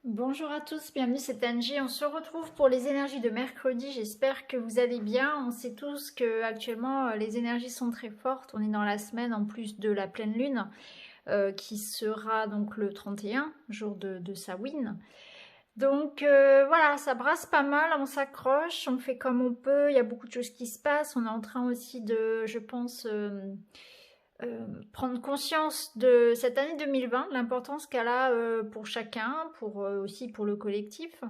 Bonjour à tous, bienvenue, c'est Angie. On se retrouve pour les énergies de mercredi. J'espère que vous allez bien. On sait tous que actuellement les énergies sont très fortes. On est dans la semaine en plus de la pleine lune qui sera donc le 31, jour de Samhain. Donc voilà, ça brasse pas mal, on s'accroche, on fait comme on peut. Il y a beaucoup de choses qui se passent. On est en train aussi de, je pense, prendre conscience de cette année 2020, l'importance qu'elle a pour chacun, aussi pour le collectif.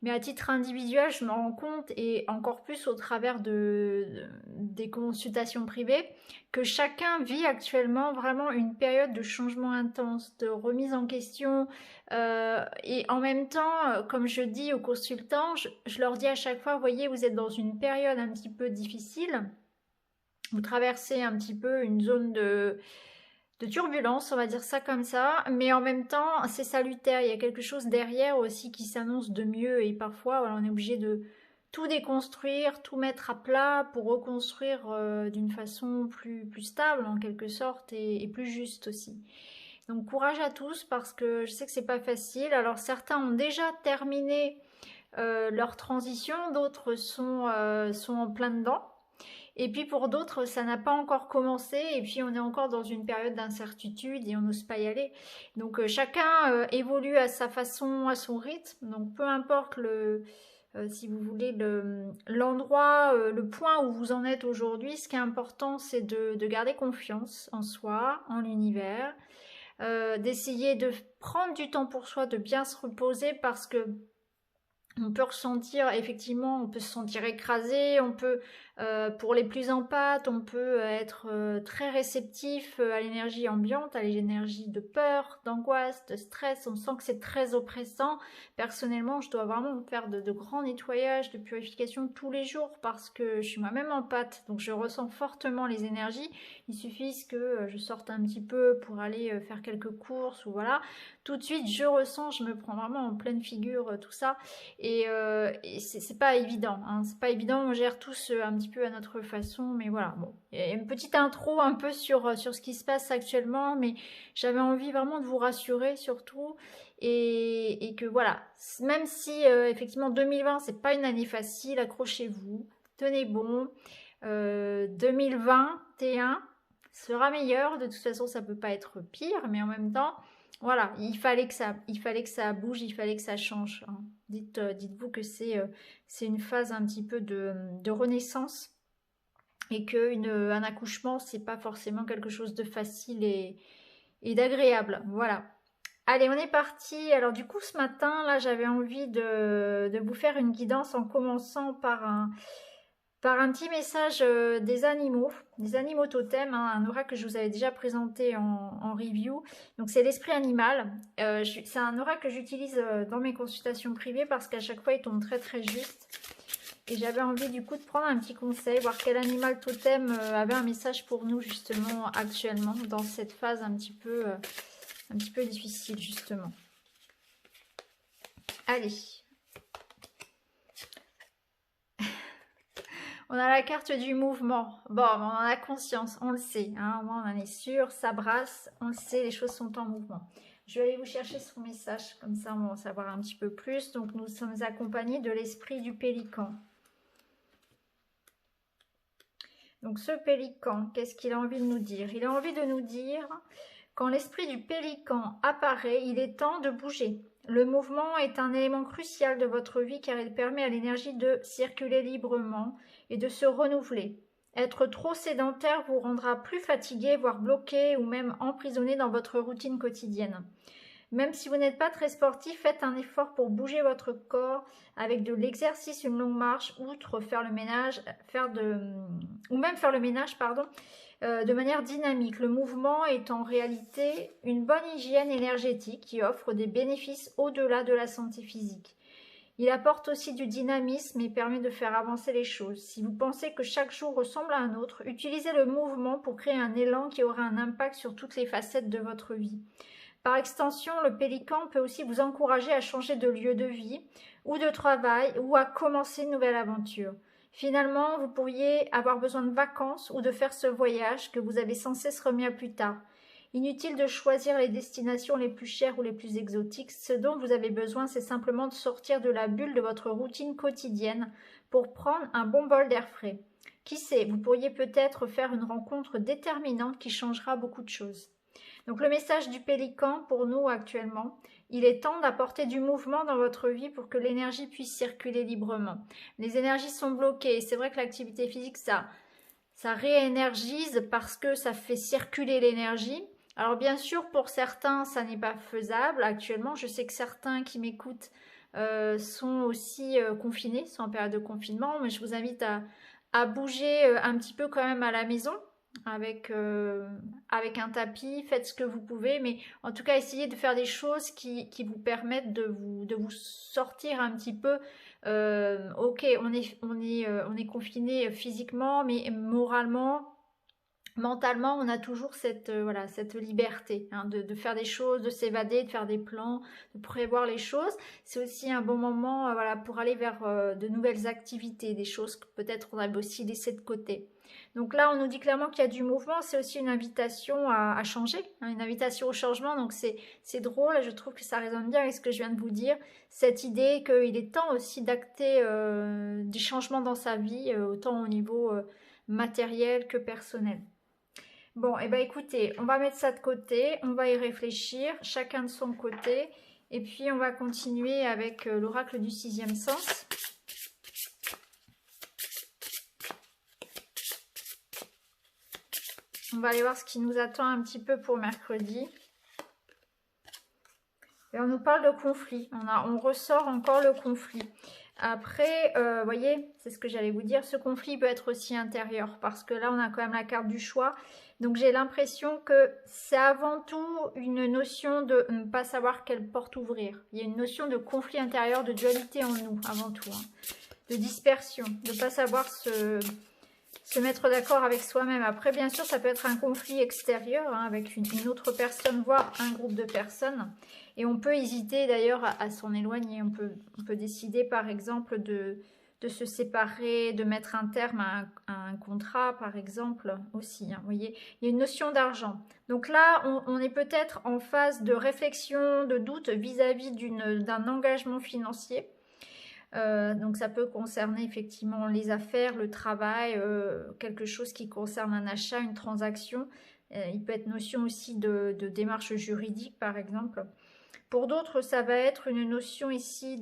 Mais à titre individuel, je me rends compte, et encore plus au travers des consultations privées, que chacun vit actuellement vraiment une période de changement intense, de remise en question. Et en même temps, comme je dis aux consultants, je leur dis à chaque fois, voyez, vous êtes dans une période un petit peu difficile. Vous traversez un petit peu une zone de turbulence, on va dire ça comme ça, mais en même temps, c'est salutaire. Il y a quelque chose derrière aussi qui s'annonce de mieux, et parfois, voilà, on est obligé de tout déconstruire, tout mettre à plat pour reconstruire d'une façon plus stable en quelque sorte et plus juste aussi. Donc courage à tous parce que je sais que c'est pas facile. Alors certains ont déjà terminé leur transition, d'autres sont en plein dedans. Et puis pour d'autres, ça n'a pas encore commencé et puis on est encore dans une période d'incertitude et on n'ose pas y aller. Donc chacun évolue à sa façon, à son rythme. Donc peu importe si vous voulez l'endroit, le point où vous en êtes aujourd'hui, ce qui est important, c'est de garder confiance en soi, en l'univers, d'essayer de prendre du temps pour soi, de bien se reposer parce que on peut ressentir, effectivement, on peut se sentir écrasé, on peut, pour les plus empathes, on peut être très réceptif à l'énergie ambiante, à l'énergie de peur, d'angoisse, de stress. On sent que c'est très oppressant. Personnellement, je dois vraiment faire de grands nettoyages, de purification tous les jours parce que je suis moi-même empathe, donc je ressens fortement les énergies. Il suffit que je sorte un petit peu pour aller faire quelques courses ou voilà. Tout de suite, je ressens, je me prends vraiment en pleine figure tout ça. Et c'est pas évident, hein. C'est pas évident, on gère tous un petit peu à notre façon, mais voilà. Bon, il y a une petite intro un peu sur ce qui se passe actuellement, mais j'avais envie vraiment de vous rassurer surtout, et que voilà, même si effectivement 2020 c'est pas une année facile, accrochez-vous, tenez bon. 2021 sera meilleur, de toute façon ça peut pas être pire, mais en même temps, voilà, il fallait que ça bouge, il fallait que ça change, hein. Dites-vous que c'est une phase un petit peu de renaissance et qu'un accouchement, c'est pas forcément quelque chose de facile et d'agréable. Voilà. Allez, on est parti. Alors du coup, ce matin, là, j'avais envie de vous faire une guidance en commençant par un petit message des animaux totems, hein, un aura que je vous avais déjà présenté en review. Donc c'est l'esprit animal. C'est un aura que j'utilise dans mes consultations privées parce qu'à chaque fois il tombe très très juste. Et j'avais envie du coup de prendre un petit conseil, voir quel animal totem avait un message pour nous justement actuellement dans cette phase un petit peu difficile justement. Allez. On a la carte du mouvement. Bon, on en a conscience, on le sait, hein, on en est sûr, ça brasse, on le sait, les choses sont en mouvement. Je vais aller vous chercher son message, comme ça on va en savoir un petit peu plus. Donc nous sommes accompagnés de l'esprit du pélican. Donc ce pélican, qu'est-ce qu'il a envie de nous dire? Il a envie de nous dire, quand l'esprit du pélican apparaît, il est temps de bouger. Le mouvement est un élément crucial de votre vie car il permet à l'énergie de circuler librement et de se renouveler. Être trop sédentaire vous rendra plus fatigué, voire bloqué ou même emprisonné dans votre routine quotidienne. Même si vous n'êtes pas très sportif, faites un effort pour bouger votre corps avec de l'exercice, une longue marche, outre faire le ménage, ou même faire le ménage, pardon, de manière dynamique. Le mouvement est en réalité une bonne hygiène énergétique qui offre des bénéfices au-delà de la santé physique. Il apporte aussi du dynamisme et permet de faire avancer les choses. Si vous pensez que chaque jour ressemble à un autre, utilisez le mouvement pour créer un élan qui aura un impact sur toutes les facettes de votre vie. Par extension, le pélican peut aussi vous encourager à changer de lieu de vie ou de travail ou à commencer une nouvelle aventure. Finalement, vous pourriez avoir besoin de vacances ou de faire ce voyage que vous avez sans cesse remis à plus tard. Inutile de choisir les destinations les plus chères ou les plus exotiques. Ce dont vous avez besoin, c'est simplement de sortir de la bulle de votre routine quotidienne pour prendre un bon bol d'air frais. Qui sait, vous pourriez peut-être faire une rencontre déterminante qui changera beaucoup de choses. Donc le message du pélican pour nous actuellement, il est temps d'apporter du mouvement dans votre vie pour que l'énergie puisse circuler librement. Les énergies sont bloquées. C'est vrai que l'activité physique, ça réénergise parce que ça fait circuler l'énergie. Alors bien sûr, pour certains, ça n'est pas faisable. Actuellement, je sais que certains qui m'écoutent sont aussi confinés, sont en période de confinement, mais je vous invite à bouger un petit peu quand même à la maison avec un tapis, faites ce que vous pouvez, mais en tout cas essayez de faire des choses qui vous permettent de vous sortir un petit peu. Ok, on est confiné physiquement, mais moralement, mentalement, on a toujours voilà, cette liberté hein, de faire des choses, de s'évader, de faire des plans, de prévoir les choses. C'est aussi un bon moment voilà, pour aller vers de nouvelles activités, des choses que peut-être on a aussi laissées de côté. Donc là, on nous dit clairement qu'il y a du mouvement. C'est aussi une invitation à changer, hein, une invitation au changement. Donc c'est drôle, je trouve que ça résonne bien avec ce que je viens de vous dire. Cette idée qu'il est temps aussi d'acter des changements dans sa vie, autant au niveau matériel que personnel. Bon, et eh ben écoutez, on va mettre ça de côté, on va y réfléchir, chacun de son côté, et puis on va continuer avec l'oracle du sixième sens. On va aller voir ce qui nous attend un petit peu pour mercredi. Et on nous parle de conflit, on ressort encore le conflit. Après, vous voyez, c'est ce que j'allais vous dire, ce conflit peut être aussi intérieur, parce que là, on a quand même la carte du choix. Donc, j'ai l'impression que c'est avant tout une notion de ne pas savoir quelle porte ouvrir. Il y a une notion de conflit intérieur, de dualité en nous, avant tout. Hein. De dispersion, de ne pas savoir se mettre d'accord avec soi-même. Après, bien sûr, ça peut être un conflit extérieur, hein, avec une autre personne, voire un groupe de personnes. Et on peut hésiter d'ailleurs à s'en éloigner. On peut décider par exemple de se séparer, de mettre un terme à un contrat par exemple aussi. Hein, vous voyez, il y a une notion d'argent. Donc là, on est peut-être en phase de réflexion, de doute vis-à-vis d'un engagement financier. Donc ça peut concerner effectivement les affaires, le travail, quelque chose qui concerne un achat, une transaction. Il peut être notion aussi de démarche juridique par exemple. Pour d'autres, ça va être une notion ici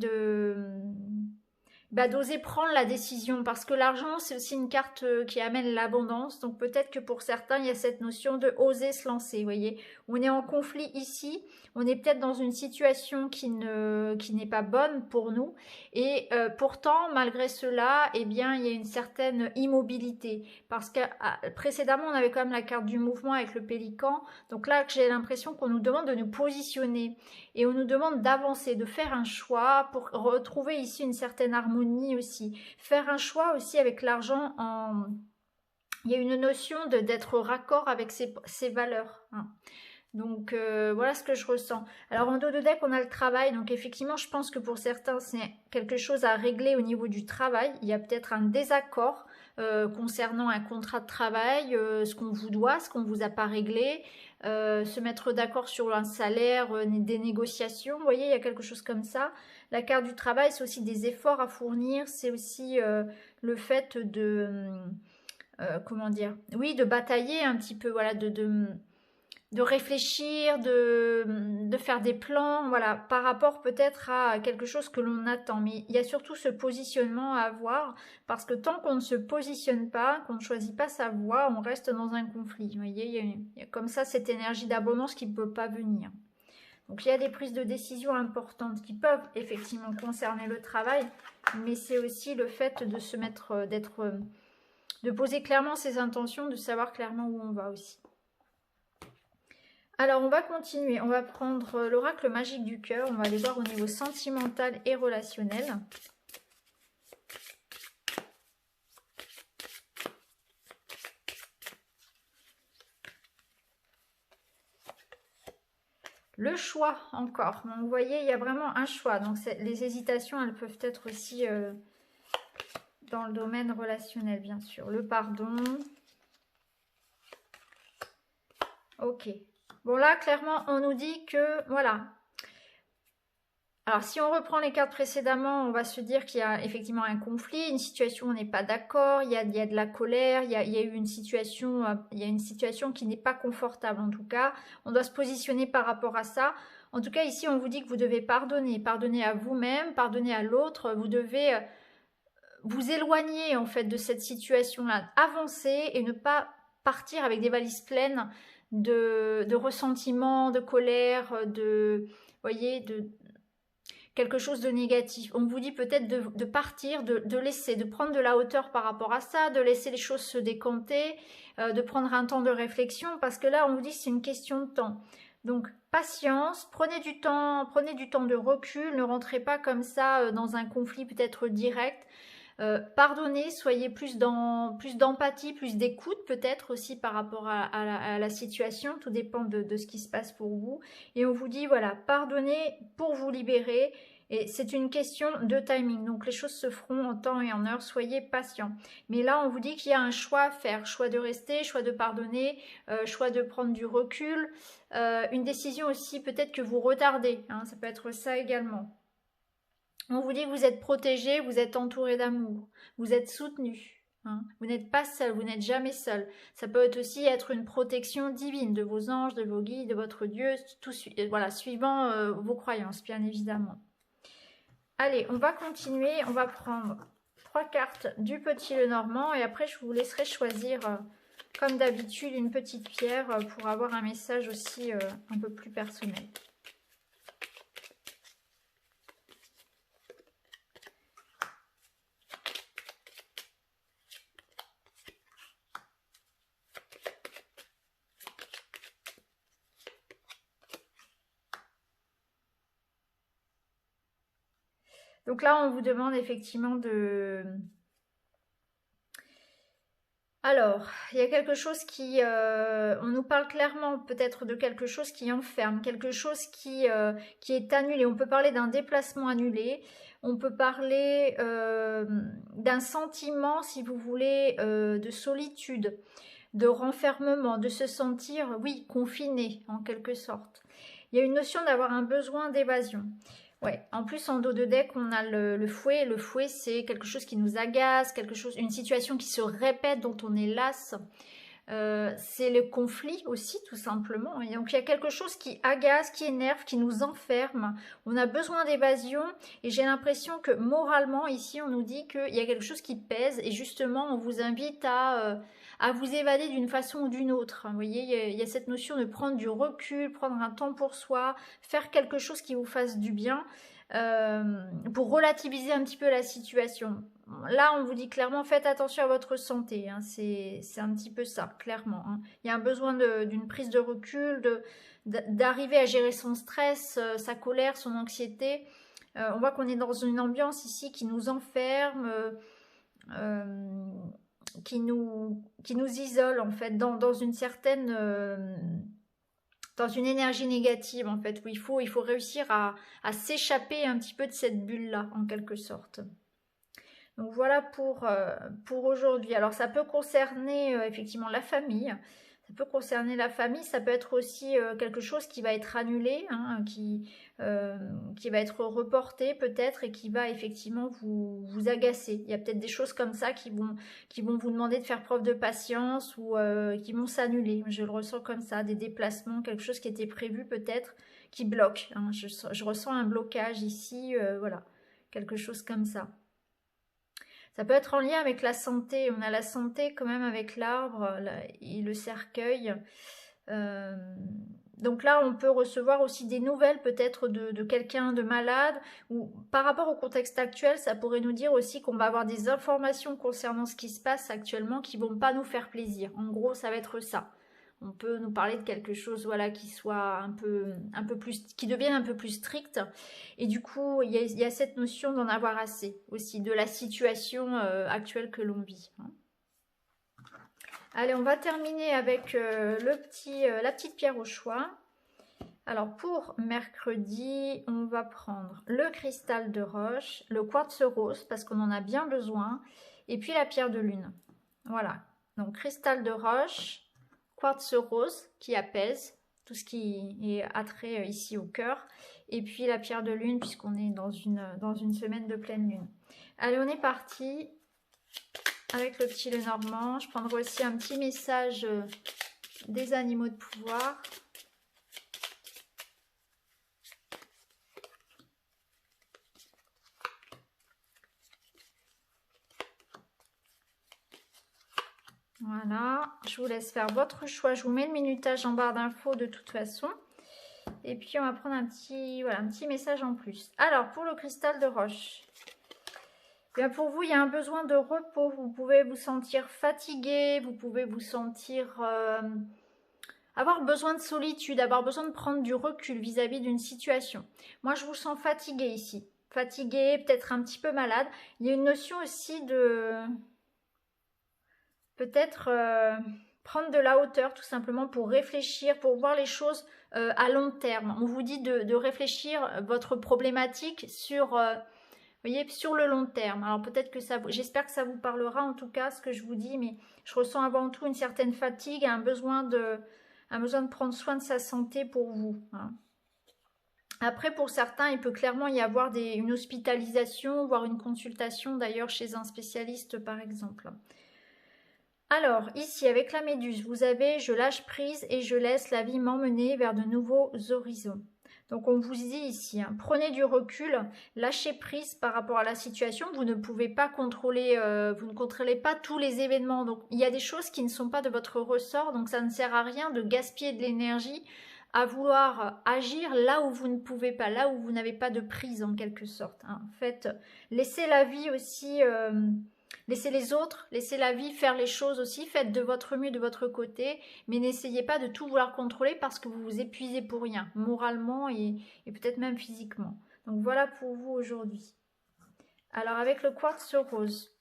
d'oser prendre la décision, parce que l'argent, c'est aussi une carte qui amène l'abondance. Donc peut-être que pour certains, il y a cette notion de oser se lancer, vous voyez. On est en conflit ici, on est peut-être dans une situation qui n'est pas bonne pour nous. Et pourtant, malgré cela, eh bien, il y a une certaine immobilité. Parce que précédemment, on avait quand même la carte du mouvement avec le pélican. Donc là, j'ai l'impression qu'on nous demande de nous positionner. Et on nous demande d'avancer, de faire un choix pour retrouver ici une certaine harmonie aussi. Faire un choix aussi avec l'argent en... Il y a une notion d'être raccord avec ses valeurs. Hein. Donc voilà ce que je ressens. Alors en dos de deck, on a le travail. Donc effectivement, je pense que pour certains, c'est quelque chose à régler au niveau du travail. Il y a peut-être un désaccord concernant un contrat de travail, ce qu'on vous doit, ce qu'on ne vous a pas réglé. Se mettre d'accord sur un salaire, des négociations, vous voyez, il y a quelque chose comme ça. La carte du travail, c'est aussi des efforts à fournir, c'est aussi le fait de, comment dire, oui, de batailler un petit peu, voilà, de réfléchir, de faire des plans, voilà, par rapport peut-être à quelque chose que l'on attend. Mais il y a surtout ce positionnement à avoir, parce que tant qu'on ne se positionne pas, qu'on ne choisit pas sa voie, on reste dans un conflit. Vous voyez, il y a comme ça cette énergie d'abondance qui ne peut pas venir. Donc il y a des prises de décision importantes qui peuvent effectivement concerner le travail, mais c'est aussi le fait de se mettre, de poser clairement ses intentions, de savoir clairement où on va aussi. Alors, on va continuer. On va prendre l'oracle magique du cœur. On va aller voir au niveau sentimental et relationnel. Le choix, encore. Donc, vous voyez, il y a vraiment un choix. Donc, les hésitations, elles peuvent être aussi dans le domaine relationnel, bien sûr. Le pardon. Ok. Bon là, clairement, on nous dit que, voilà. Alors si on reprend les cartes précédemment, on va se dire qu'il y a effectivement un conflit, une situation où on n'est pas d'accord, il y a de la colère, il y a eu une situation, qui n'est pas confortable en tout cas. On doit se positionner par rapport à ça. En tout cas, ici, on vous dit que vous devez pardonner. Pardonner à vous-même, pardonner à l'autre. Vous devez vous éloigner en fait de cette situation-là. Avancer et ne pas partir avec des valises pleines de ressentiment, de colère, voyez, de quelque chose de négatif. On vous dit peut-être de partir, de laisser, de prendre de la hauteur par rapport à ça, de laisser les choses se décanter, de prendre un temps de réflexion, parce que là, on vous dit que c'est une question de temps. Donc, patience, prenez du temps de recul, ne rentrez pas comme ça dans un conflit peut-être direct. Pardonnez, soyez plus d'empathie, plus d'écoute peut-être aussi par rapport à la situation, tout dépend de ce qui se passe pour vous. Et on vous dit, voilà, pardonnez pour vous libérer, et c'est une question de timing, donc les choses se feront en temps et en heure, soyez patient. Mais là, on vous dit qu'il y a un choix à faire, choix de rester, choix de pardonner, choix de prendre du recul, une décision aussi peut-être que vous retardez, hein, ça peut être ça également. On vous dit que vous êtes protégé, vous êtes entouré d'amour, vous êtes soutenu. Hein. Vous n'êtes pas seul, vous n'êtes jamais seul. Ça peut aussi être une protection divine de vos anges, de vos guides, de votre Dieu, tout, voilà, suivant vos croyances, bien évidemment. Allez, on va continuer, on va prendre 3 cartes du Petit Lenormand et après je vous laisserai choisir, comme d'habitude, une petite pierre pour avoir un message aussi un peu plus personnel. Donc là, on vous demande effectivement de... Alors, il y a quelque chose qui... on nous parle clairement peut-être de quelque chose qui enferme, quelque chose qui est annulé. On peut parler d'un déplacement annulé, on peut parler d'un sentiment, si vous voulez, de solitude, de renfermement, de se sentir, oui, confiné en quelque sorte. Il y a une notion d'avoir un besoin d'évasion. Ouais, en plus en dos de deck, on a le fouet. Le fouet, c'est quelque chose qui nous agace, une situation qui se répète, dont on est las. C'est le conflit aussi, tout simplement. Et donc il y a quelque chose qui agace, qui énerve, qui nous enferme. On a besoin d'évasion et j'ai l'impression que moralement, ici, on nous dit qu'il y a quelque chose qui pèse et justement, on vous invite à vous évader d'une façon ou d'une autre. Vous voyez, il y a cette notion de prendre du recul, prendre un temps pour soi, faire quelque chose qui vous fasse du bien pour relativiser un petit peu la situation. Là, on vous dit clairement, faites attention à votre santé. Hein, c'est un petit peu ça, clairement. Hein. Il y a un besoin d'une prise de recul, d'arriver à gérer son stress, sa colère, son anxiété. On voit qu'on est dans une ambiance ici qui nous enferme, qui nous isole en fait dans une certaine dans une énergie négative en fait où il faut réussir à s'échapper un petit peu de cette bulle là en quelque sorte. Donc voilà pour aujourd'hui. Alors ça peut concerner effectivement la famille. Ça peut concerner la famille, ça peut être aussi quelque chose qui va être annulé, hein, qui va être reporté peut-être et qui va effectivement vous agacer. Il y a peut-être des choses comme ça qui vont vous demander de faire preuve de patience ou qui vont s'annuler. Je le ressens comme ça, des déplacements, quelque chose qui était prévu peut-être, qui bloque. Hein. Je ressens un blocage ici, voilà, quelque chose comme ça. Ça peut être en lien avec la santé. On a la santé quand même avec l'arbre et le cercueil. Donc là, on peut recevoir aussi des nouvelles peut-être de quelqu'un de malade. Ou par rapport au contexte actuel, ça pourrait nous dire aussi qu'on va avoir des informations concernant ce qui se passe actuellement qui ne vont pas nous faire plaisir. En gros, ça va être ça. On peut nous parler de quelque chose voilà, qui soit un peu plus, qui devienne un peu plus strict. Et du coup, il y a cette notion d'en avoir assez aussi, de la situation actuelle que l'on vit. Hein. Allez, on va terminer avec la petite pierre au choix. Alors, pour mercredi, on va prendre le cristal de roche, le quartz rose, parce qu'on en a bien besoin, et puis la pierre de lune. Voilà, donc cristal de roche, quartz rose qui apaise, tout ce qui est attrait ici au cœur. Et puis la pierre de lune, puisqu'on est dans une semaine de pleine lune. Allez, on est parti avec le petit Lenormand. Je prendrai aussi un petit message des animaux de pouvoir. Voilà, je vous laisse faire votre choix. Je vous mets le minutage en barre d'infos de toute façon. Et puis on va prendre un petit message en plus. Alors, pour le cristal de roche, bien pour vous, il y a un besoin de repos. Vous pouvez vous sentir fatigué, vous pouvez vous sentir avoir besoin de solitude, avoir besoin de prendre du recul vis-à-vis d'une situation. Moi, je vous sens fatigué ici. Fatigué, peut-être un petit peu malade. Il y a une notion aussi de... peut-être prendre de la hauteur tout simplement pour réfléchir, pour voir les choses à long terme. On vous dit de réfléchir votre problématique sur, voyez, sur le long terme. Alors peut-être que ça, j'espère que ça vous parlera en tout cas ce que je vous dis, mais je ressens avant tout une certaine fatigue, un besoin de prendre soin de sa santé pour vous. Hein. Après, pour certains, il peut clairement y avoir une hospitalisation, voire une consultation d'ailleurs chez un spécialiste par exemple. Alors, ici, avec la méduse, vous avez « Je lâche prise et je laisse la vie m'emmener vers de nouveaux horizons ». Donc, on vous dit ici, hein, prenez du recul, lâchez prise par rapport à la situation. Vous ne pouvez pas contrôler, vous ne contrôlez pas tous les événements. Donc, il y a des choses qui ne sont pas de votre ressort. Donc, ça ne sert à rien de gaspiller de l'énergie à vouloir agir là où vous ne pouvez pas, là où vous n'avez pas de prise en quelque sorte. Hein. En fait, laissez la vie aussi... laissez les autres, laissez la vie faire les choses aussi, faites de votre mieux de votre côté, mais n'essayez pas de tout vouloir contrôler parce que vous vous épuisez pour rien, moralement et peut-être même physiquement. Donc voilà pour vous aujourd'hui. Alors avec le quartz rose.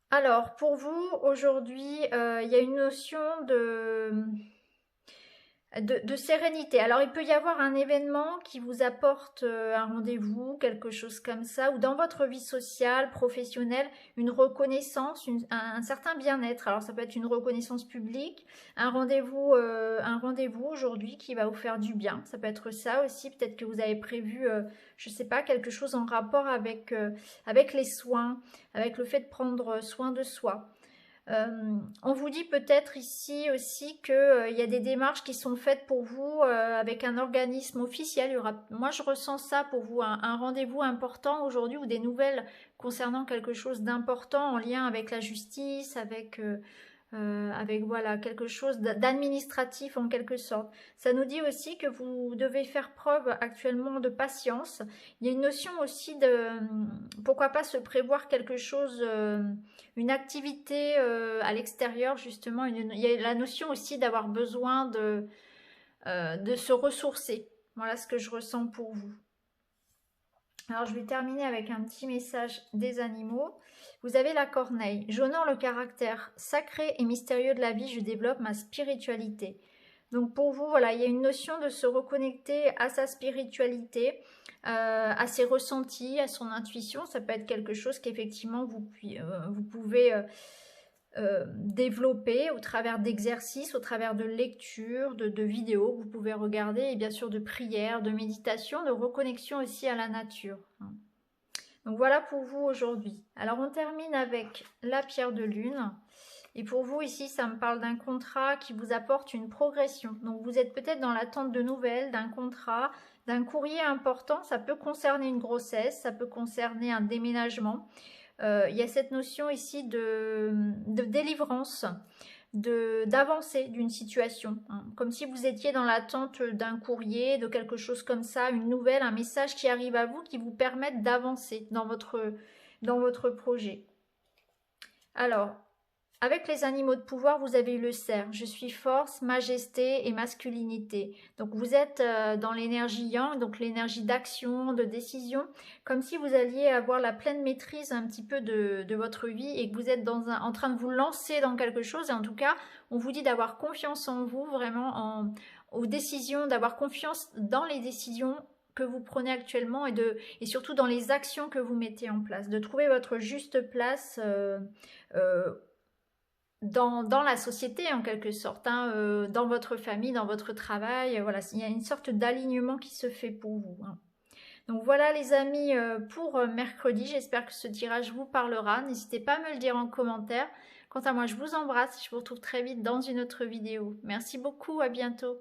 Alors pour vous aujourd'hui, il y a une notion de sérénité. Alors il peut y avoir un événement qui vous apporte un rendez-vous, quelque chose comme ça, ou dans votre vie sociale, professionnelle, une reconnaissance, un certain bien-être. Alors ça peut être une reconnaissance publique, un rendez-vous aujourd'hui qui va vous faire du bien. Ça peut être ça aussi, peut-être que vous avez prévu, je ne sais pas, quelque chose en rapport avec les soins, avec le fait de prendre soin de soi. On vous dit peut-être ici aussi qu'il y a des démarches qui sont faites pour vous avec un organisme officiel. Moi, je ressens ça pour vous, un rendez-vous important aujourd'hui ou des nouvelles concernant quelque chose d'important en lien avec la justice, avec voilà, quelque chose d'administratif en quelque sorte. Ça nous dit aussi que vous devez faire preuve actuellement de patience. Il y a une notion aussi de, pourquoi pas se prévoir quelque chose, une activité à l'extérieur justement. Il y a la notion aussi d'avoir besoin de se ressourcer. Voilà ce que je ressens pour vous. Alors, je vais terminer avec un petit message des animaux. Vous avez la corneille. J'honore le caractère sacré et mystérieux de la vie. Je développe ma spiritualité. Donc, pour vous, voilà, il y a une notion de se reconnecter à sa spiritualité, à ses ressentis, à son intuition. Ça peut être quelque chose qu'effectivement, vous pouvez... développer au travers d'exercices, au travers de lectures, de vidéos que vous pouvez regarder et bien sûr de prières, de méditation, de reconnexion aussi à la nature. Donc voilà pour vous aujourd'hui. Alors on termine avec la pierre de lune. Et pour vous ici, ça me parle d'un contrat qui vous apporte une progression. Donc vous êtes peut-être dans l'attente de nouvelles, d'un contrat, d'un courrier important. Ça peut concerner une grossesse, ça peut concerner un déménagement. Il y a cette notion ici de délivrance, d'avancée d'une situation. Hein. Comme si vous étiez dans l'attente d'un courrier, de quelque chose comme ça, une nouvelle, un message qui arrive à vous qui vous permette d'avancer dans votre projet. Alors, avec les animaux de pouvoir, vous avez eu le cerf. Je suis force, majesté et masculinité. Donc vous êtes dans l'énergie yang, donc l'énergie d'action, de décision, comme si vous alliez avoir la pleine maîtrise un petit peu de votre vie et que vous êtes en train de vous lancer dans quelque chose. Et en tout cas, on vous dit d'avoir confiance en vous, vraiment aux décisions, d'avoir confiance dans les décisions que vous prenez actuellement et surtout dans les actions que vous mettez en place, de trouver votre juste place dans la société en quelque sorte, hein, dans votre famille, dans votre travail. Voilà, il y a une sorte d'alignement qui se fait pour vous, hein. Donc voilà les amis pour mercredi, j'espère que ce tirage vous parlera. N'hésitez pas à me le dire en commentaire. Quant à moi, je vous embrasse, je vous retrouve très vite dans une autre vidéo. Merci beaucoup, à bientôt.